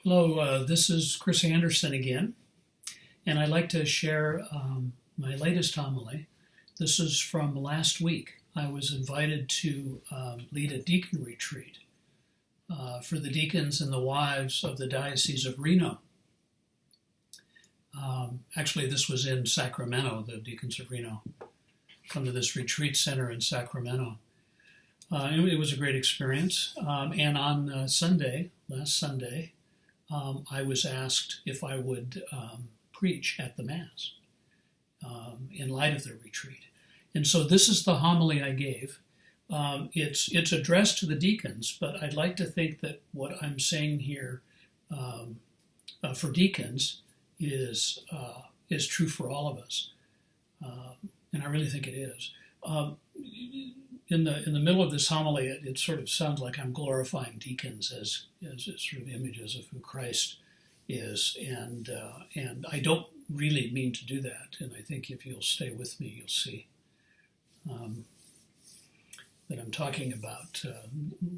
Hello, this is Chris Anderson again, and I'd like to share my latest homily. This is from last week. I was invited to lead a deacon retreat for the deacons and the wives of the Diocese of Reno. Actually, this was in Sacramento. The deacons of Reno come to this retreat center in Sacramento. It was a great experience. And on last Sunday, I was asked if I would preach at the Mass in light of the retreat. And so this is the homily I gave. It's addressed to the deacons, but I'd like to think that what I'm saying here for deacons is true for all of us, and I really think it is. In the middle of this homily, it sort of sounds like I'm glorifying deacons as sort of images of who Christ is, and I don't really mean to do that. And I think if you'll stay with me, you'll see that I'm talking about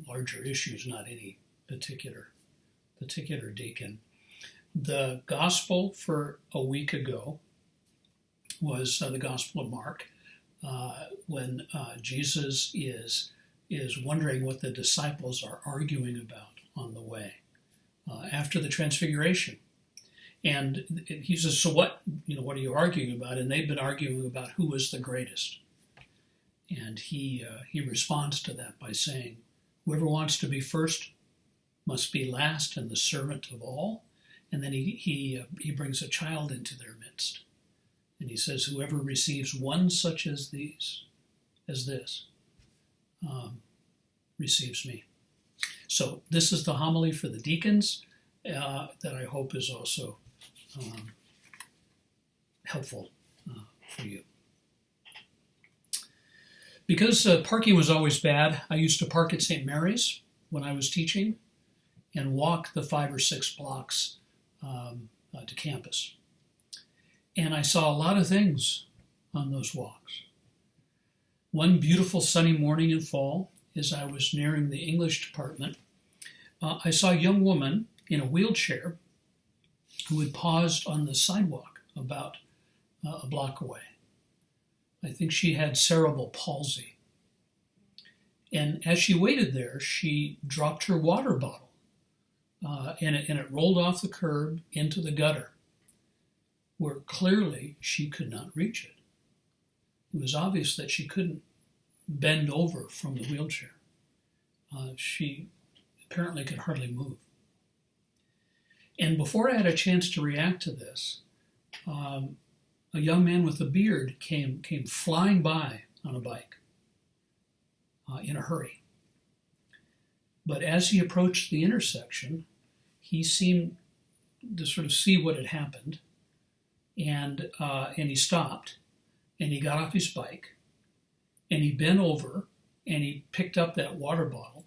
larger issues, not any particular deacon. The gospel for a week ago was the Gospel of Mark. When Jesus is wondering what the disciples are arguing about on the way after the Transfiguration, and he says, "So what are you arguing about?" And they've been arguing about who was the greatest, and he responds to that by saying, "Whoever wants to be first must be last and the servant of all." And then he brings a child into their midst. And he says, "Whoever receives one such as this, receives me." So this is the homily for the deacons that I hope is also helpful for you. Because parking was always bad, I used to park at St. Mary's when I was teaching and walk the 5 or 6 blocks to campus. And I saw a lot of things on those walks. One beautiful sunny morning in fall, as I was nearing the English department, I saw a young woman in a wheelchair who had paused on the sidewalk about a block away. I think she had cerebral palsy. And as she waited there, she dropped her water bottle, and it rolled off the curb into the gutter, where clearly she could not reach it. It was obvious that she couldn't bend over from the wheelchair. She apparently could hardly move. And before I had a chance to react to this, a young man with a beard came flying by on a bike in a hurry. But as he approached the intersection, he seemed to sort of see what had happened. And he stopped, and he got off his bike, and he bent over, and he picked up that water bottle,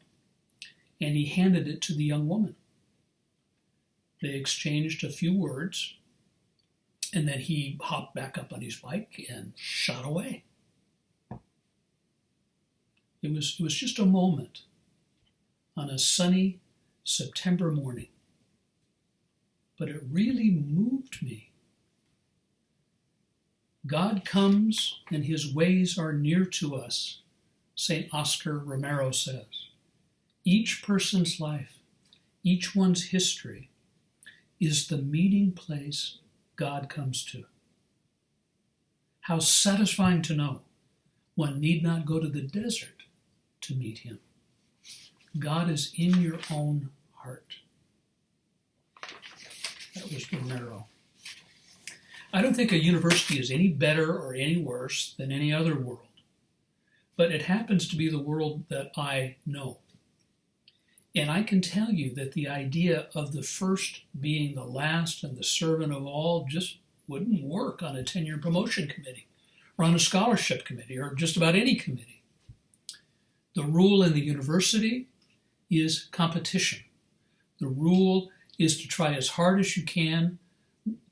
and he handed it to the young woman. They exchanged a few words, and then he hopped back up on his bike and shot away. It was just a moment on a sunny September morning, but it really moved me. God comes and his ways are near to us, St. Oscar Romero says. Each person's life, each one's history, is the meeting place God comes to. How satisfying to know one need not go to the desert to meet him. God is in your own heart. That was Romero. I don't think a university is any better or any worse than any other world, but it happens to be the world that I know. And I can tell you that the idea of the first being the last and the servant of all just wouldn't work on a tenure promotion committee or on a scholarship committee or just about any committee. The rule in the university is competition. The rule is to try as hard as you can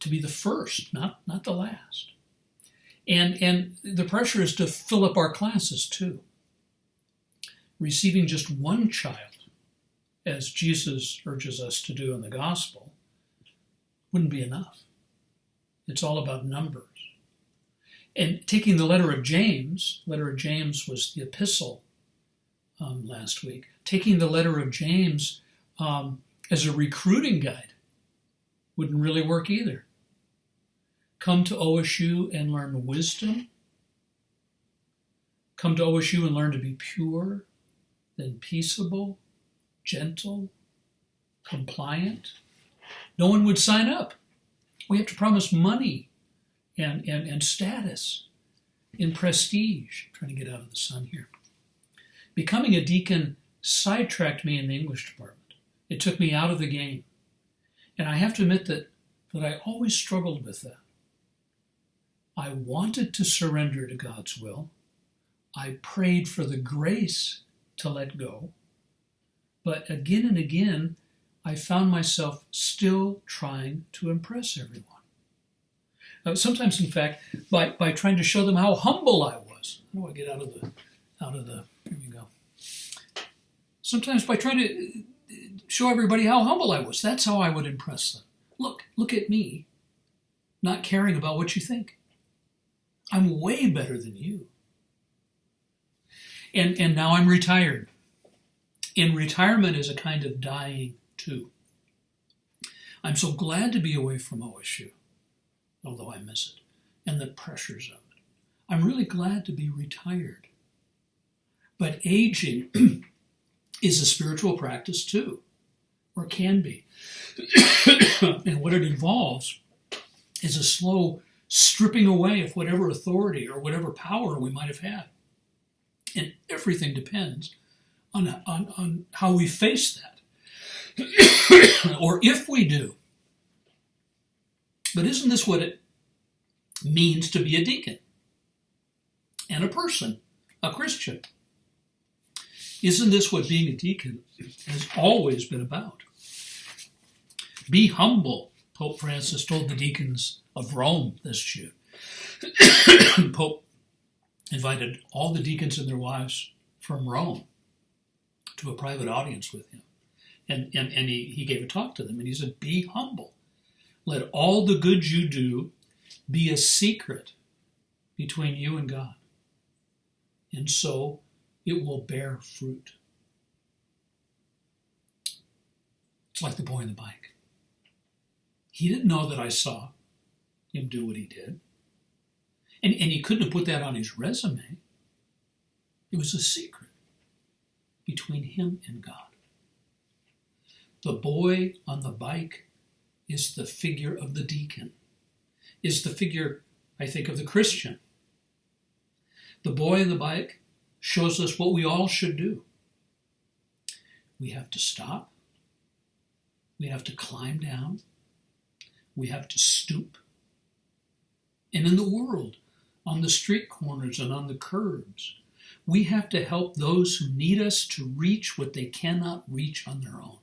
to be the first, not the last. And the pressure is to fill up our classes too. Receiving just one child as Jesus urges us to do in the gospel, wouldn't be enough. It's all about numbers. And taking the letter of James was the epistle last week. Taking the letter of James as a recruiting guide wouldn't really work either. Come to OSU and learn wisdom. Come to OSU and learn to be pure, then peaceable, gentle, compliant. No one would sign up. We have to promise money and status and prestige. I'm trying to get out of the sun here. Becoming a deacon sidetracked me in the English department. It took me out of the game. And I have to admit that I always struggled with that. I wanted to surrender to God's will. I prayed for the grace to let go. But again and again, I found myself still trying to impress everyone. Sometimes, in fact, by trying to show them how humble I was. How do I get out of the, here we go. Sometimes by trying to show everybody how humble I was. That's how I would impress them. Look at me, not caring about what you think. I'm way better than you. And now I'm retired. And retirement is a kind of dying too. I'm so glad to be away from OSU, although I miss it, and the pressures of it. I'm really glad to be retired. But aging is a spiritual practice too, or can be. And what it involves is a slow stripping away of whatever authority or whatever power we might have had. And everything depends on how we face that, or if we do. But isn't this what it means to be a deacon and a person, a Christian? Isn't this what being a deacon has always been about? Be humble, Pope Francis told the deacons of Rome this June. Pope invited all the deacons and their wives from Rome to a private audience with him. And he gave a talk to them, and he said, be humble. Let all the good you do be a secret between you and God. And so it will bear fruit. It's like the boy on the bike. He didn't know that I saw him do what he did. And he couldn't have put that on his resume. It was a secret between him and God. The boy on the bike is the figure of the deacon, is the figure, I think, of the Christian. The boy on the bike shows us what we all should do. We have to stop. We have to climb down. We have to stoop. And in the world, on the street corners and on the curbs, we have to help those who need us to reach what they cannot reach on their own.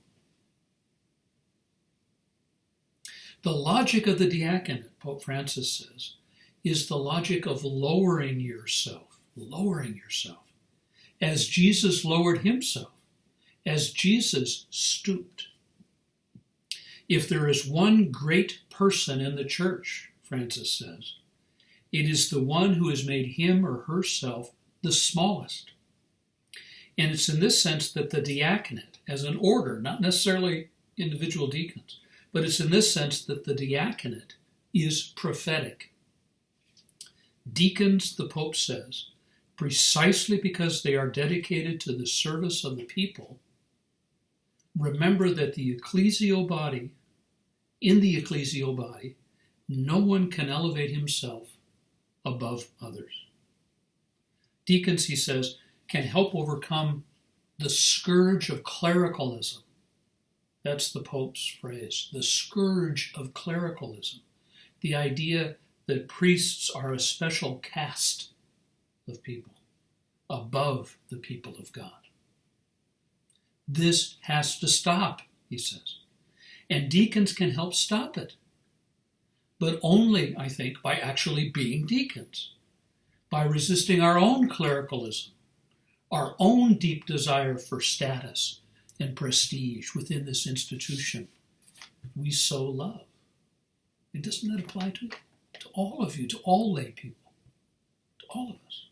The logic of the diaconate, Pope Francis says, is the logic of lowering yourself, as Jesus lowered himself, as Jesus stooped. If there is one great person in the church, Francis says, it is the one who has made him or herself the smallest. And it's in this sense that the diaconate, as an order, not necessarily individual deacons, but it's in this sense that the diaconate is prophetic. Deacons, the Pope says, precisely because they are dedicated to the service of the people, remember that in the ecclesial body, no one can elevate himself above others. Deacons, he says, can help overcome the scourge of clericalism. That's the Pope's phrase, the scourge of clericalism. The idea that priests are a special caste of people above the people of God. This has to stop, he says. And deacons can help stop it. But only, I think, by actually being deacons, by resisting our own clericalism, our own deep desire for status and prestige within this institution we so love. And doesn't that apply to all of you, to all lay people, to all of us?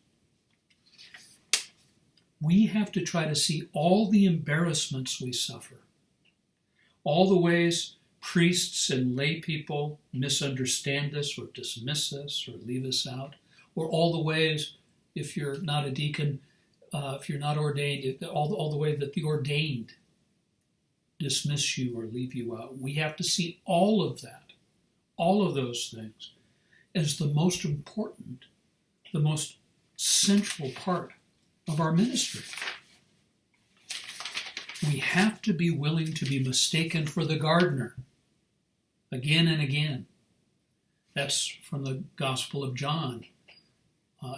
We have to try to see all the embarrassments we suffer, all the ways priests and lay people misunderstand us or dismiss us or leave us out, or all the ways, if you're not a deacon, if you're not ordained, all the way that the ordained dismiss you or leave you out. We have to see all of that, all of those things, as the most important, the most central part of our ministry. We have to be willing to be mistaken for the gardener again and again. That's from the Gospel of John.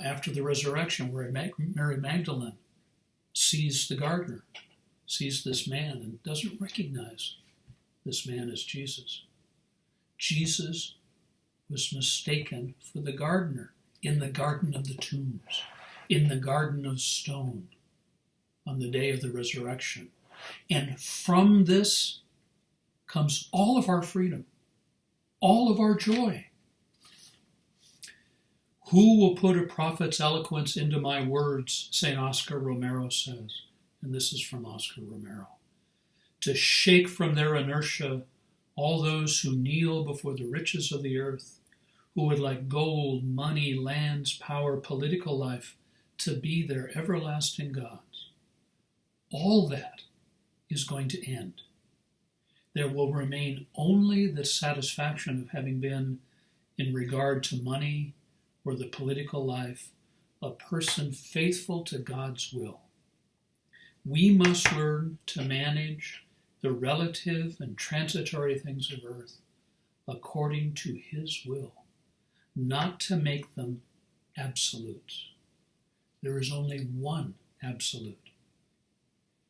After the resurrection, where Mary Magdalene sees the gardener, sees this man, and doesn't recognize this man as Jesus. Jesus was mistaken for the gardener in the garden of the tombs, in the garden of stone, on the day of the resurrection. And from this comes all of our freedom, all of our joy. Who will put a prophet's eloquence into my words, St. Oscar Romero says, and this is from Oscar Romero, to shake from their inertia all those who kneel before the riches of the earth, who would like gold, money, lands, power, political life, to be their everlasting gods. All that is going to end. There will remain only the satisfaction of having been, in regard to money or the political life, a person faithful to God's will. We must learn to manage the relative and transitory things of earth according to His will, not to make them absolutes. There is only one absolute,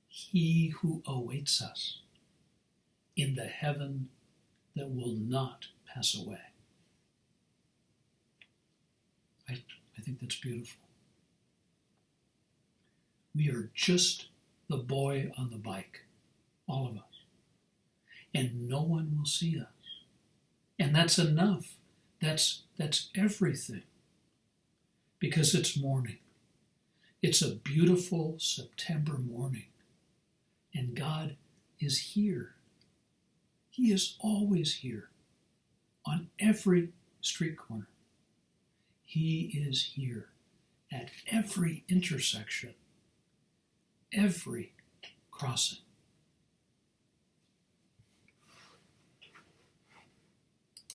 He who awaits us in the heaven that will not pass away. I think that's beautiful. We are just the boy on the bike, all of us. And no one will see us. And that's enough. That's everything. Because it's morning. It's a beautiful September morning. And God is here. He is always here. On every street corner. He is here at every intersection, every crossing.